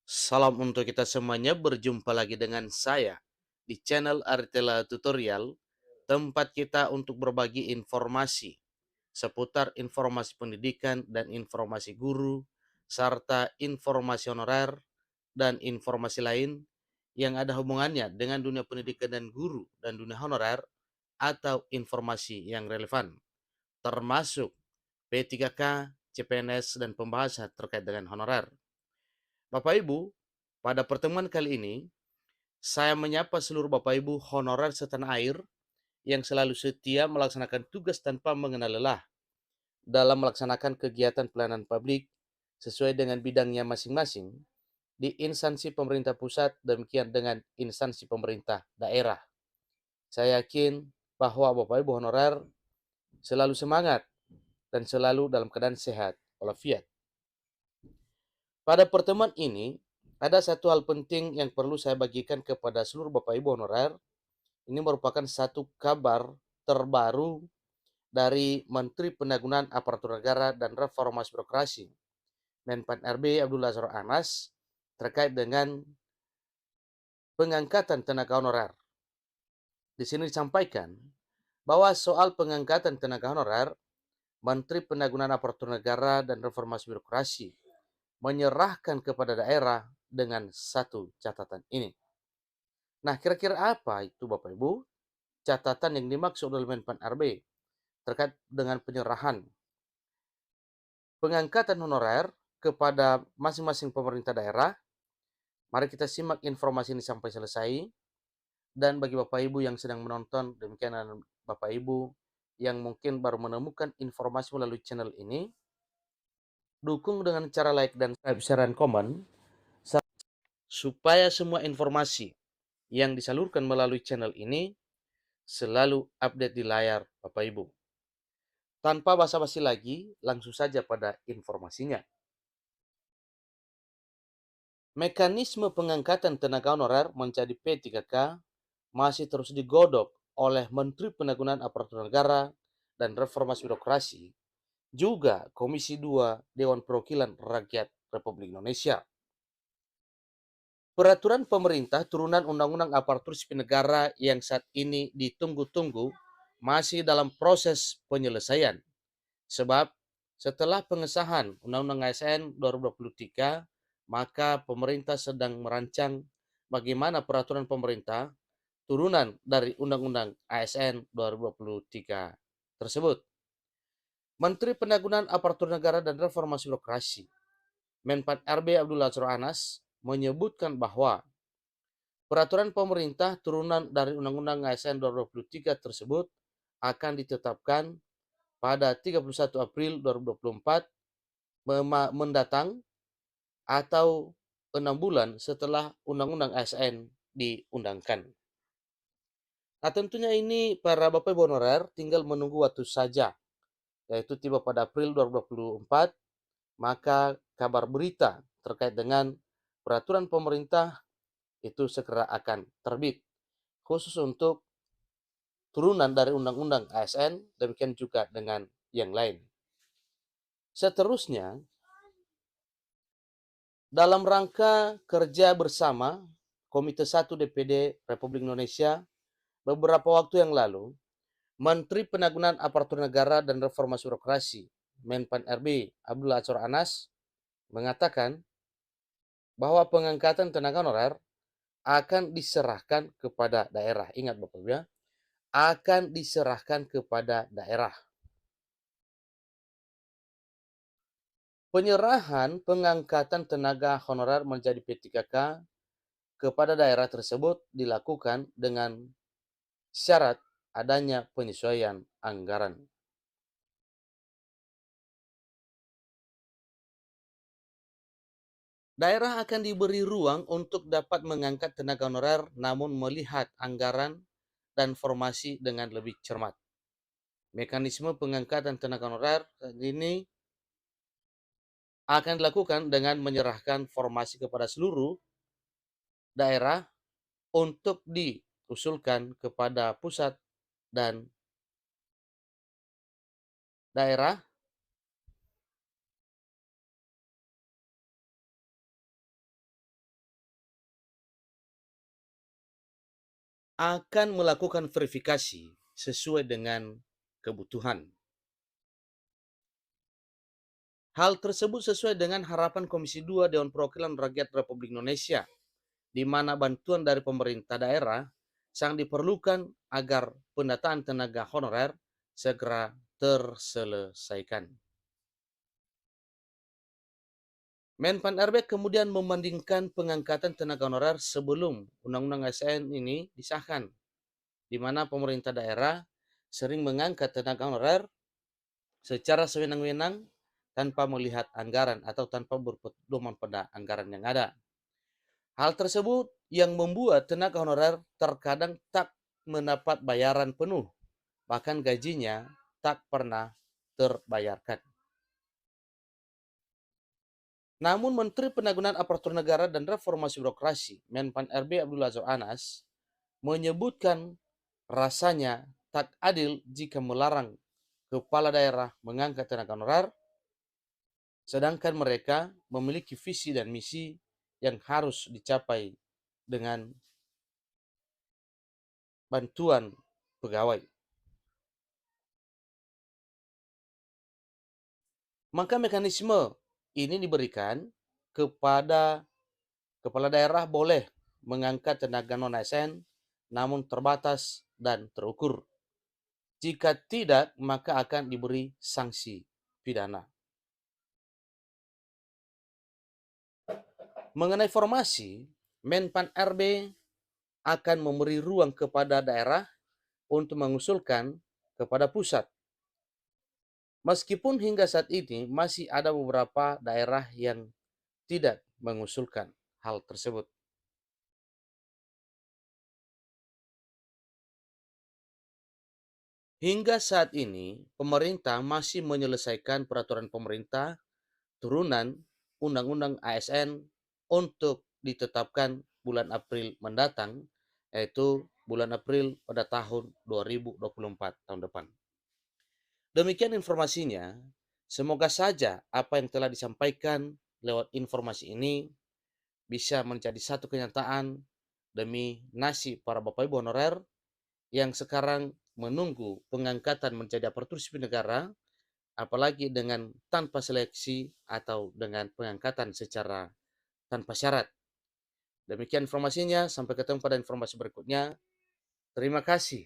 Salam untuk kita semuanya, berjumpa lagi dengan saya di channel Artela Tutorial, tempat kita untuk berbagi informasi seputar informasi pendidikan dan informasi guru, serta informasi honorer dan informasi lain yang ada hubungannya dengan dunia pendidikan dan guru dan dunia honorer atau informasi yang relevan, termasuk P3K, CPNS, dan pembahasan terkait dengan honorer. Bapak Ibu, pada pertemuan kali ini, saya menyapa seluruh Bapak Ibu honorer setanah air yang selalu setia melaksanakan tugas tanpa mengenal lelah dalam melaksanakan kegiatan pelayanan publik sesuai dengan bidangnya masing-masing di instansi pemerintah pusat, demikian dengan instansi pemerintah daerah. Saya yakin bahwa Bapak Ibu honorer selalu semangat dan selalu dalam keadaan sehat walafiat. Pada pertemuan ini, ada satu hal penting yang perlu saya bagikan kepada seluruh Bapak Ibu honorer. Ini merupakan satu kabar terbaru dari Menteri Pendagunan Aparatur Negara dan Reformasi Birokrasi, Menpan RB Abdul Azhar Anas, terkait dengan pengangkatan tenaga honorer. Di sini disampaikan bahwa soal pengangkatan tenaga honorer, Menteri Pendagunan Aparatur Negara dan Reformasi Birokrasi menyerahkan kepada daerah dengan satu catatan ini. Nah, kira-kira apa itu Bapak Ibu? Catatan yang dimaksud oleh Menpan RB terkait dengan penyerahan pengangkatan honorer kepada masing-masing pemerintah daerah. Mari kita simak informasi ini sampai selesai. Dan bagi Bapak Ibu yang sedang menonton, demikian Bapak Ibu yang mungkin baru menemukan informasi melalui channel ini, dukung dengan cara like dan subscribe, share, dan komen, supaya semua informasi yang disalurkan melalui channel ini selalu update di layar Bapak Ibu. Tanpa basa-basi lagi, langsung saja pada informasinya. Mekanisme pengangkatan tenaga honorer menjadi P3K masih terus digodok oleh Menteri Pendagunan Aparatur Negara dan Reformasi Birokrasi, juga Komisi 2 Dewan Perwakilan Rakyat Republik Indonesia. Peraturan pemerintah turunan Undang-Undang Aparatur Sipil Negara yang saat ini ditunggu-tunggu masih dalam proses penyelesaian. Sebab setelah pengesahan Undang-Undang ASN 2023, maka pemerintah sedang merancang bagaimana peraturan pemerintah turunan dari Undang-Undang ASN 2023 tersebut. Menteri Pendagunan Aparatur Negara dan Reformasi Birokrasi, Menpan RB Abdul Azhar Anas, menyebutkan bahwa peraturan pemerintah turunan dari Undang-Undang ASN 2023 tersebut akan ditetapkan pada 31 April 2024 mendatang atau 6 bulan setelah Undang-Undang ASN diundangkan. Nah, tentunya ini para Bapak Ibu honorer tinggal menunggu waktu saja, yaitu tiba pada April 2024, maka kabar berita terkait dengan peraturan pemerintah itu segera akan terbit, khusus untuk turunan dari Undang-Undang ASN, demikian juga dengan yang lain. Seterusnya, dalam rangka kerja bersama Komite 1 DPD Republik Indonesia, beberapa waktu yang lalu, Menteri Pendagunan Aparatur Negara dan Reformasi Birokrasi, Menpan RB Abdul Azhar Anas, mengatakan bahwa pengangkatan tenaga honorer akan diserahkan kepada daerah. Ingat Bapak Ibu ya, akan diserahkan kepada daerah. Penyerahan pengangkatan tenaga honorer menjadi P3K kepada daerah tersebut dilakukan dengan syarat adanya penyesuaian anggaran. Daerah akan diberi ruang untuk dapat mengangkat tenaga honorer namun melihat anggaran dan formasi dengan lebih cermat. Mekanisme pengangkatan tenaga honorer ini akan dilakukan dengan menyerahkan formasi kepada seluruh daerah untuk diusulkan kepada pusat dan daerah akan melakukan verifikasi sesuai dengan kebutuhan. Hal tersebut sesuai dengan harapan Komisi 2 Dewan Perwakilan Rakyat Republik Indonesia, di mana bantuan dari pemerintah daerah sangat diperlukan agar pendataan tenaga honorer segera terselesaikan. Menpan RB kemudian membandingkan pengangkatan tenaga honorer sebelum Undang-Undang ASN ini disahkan, di mana pemerintah daerah sering mengangkat tenaga honorer secara sewenang-wenang tanpa melihat anggaran atau tanpa berpedoman pada anggaran yang ada. Hal tersebut yang membuat tenaga honorer terkadang tak mendapat bayaran penuh, bahkan gajinya tak pernah terbayarkan. Namun Menteri Penanggulangan Aparatur Negara dan Reformasi Birokrasi, Menpan RB Abdul Azwar Anas, menyebutkan rasanya tak adil jika melarang kepala daerah mengangkat tenaga honorer, sedangkan mereka memiliki visi dan misi yang harus dicapai dengan bantuan pegawai. Maka mekanisme ini diberikan kepada kepala daerah boleh mengangkat tenaga non-ASN namun terbatas dan terukur. Jika tidak, maka akan diberi sanksi pidana. Mengenai formasi, Menpan RB akan memberi ruang kepada daerah untuk mengusulkan kepada pusat. Meskipun hingga saat ini masih ada beberapa daerah yang tidak mengusulkan hal tersebut. Hingga saat ini, pemerintah masih menyelesaikan peraturan pemerintah turunan Undang-Undang ASN untuk ditetapkan bulan April mendatang, yaitu bulan April pada tahun 2024 tahun depan. Demikian informasinya. Semoga saja apa yang telah disampaikan lewat informasi ini bisa menjadi satu kenyataan demi nasib para Bapak Ibu honorer yang sekarang menunggu pengangkatan menjadi aparatur sipil negara, apalagi dengan tanpa seleksi atau dengan pengangkatan secara tanpa syarat. Demikian informasinya, sampai ketemu pada informasi berikutnya. Terima kasih.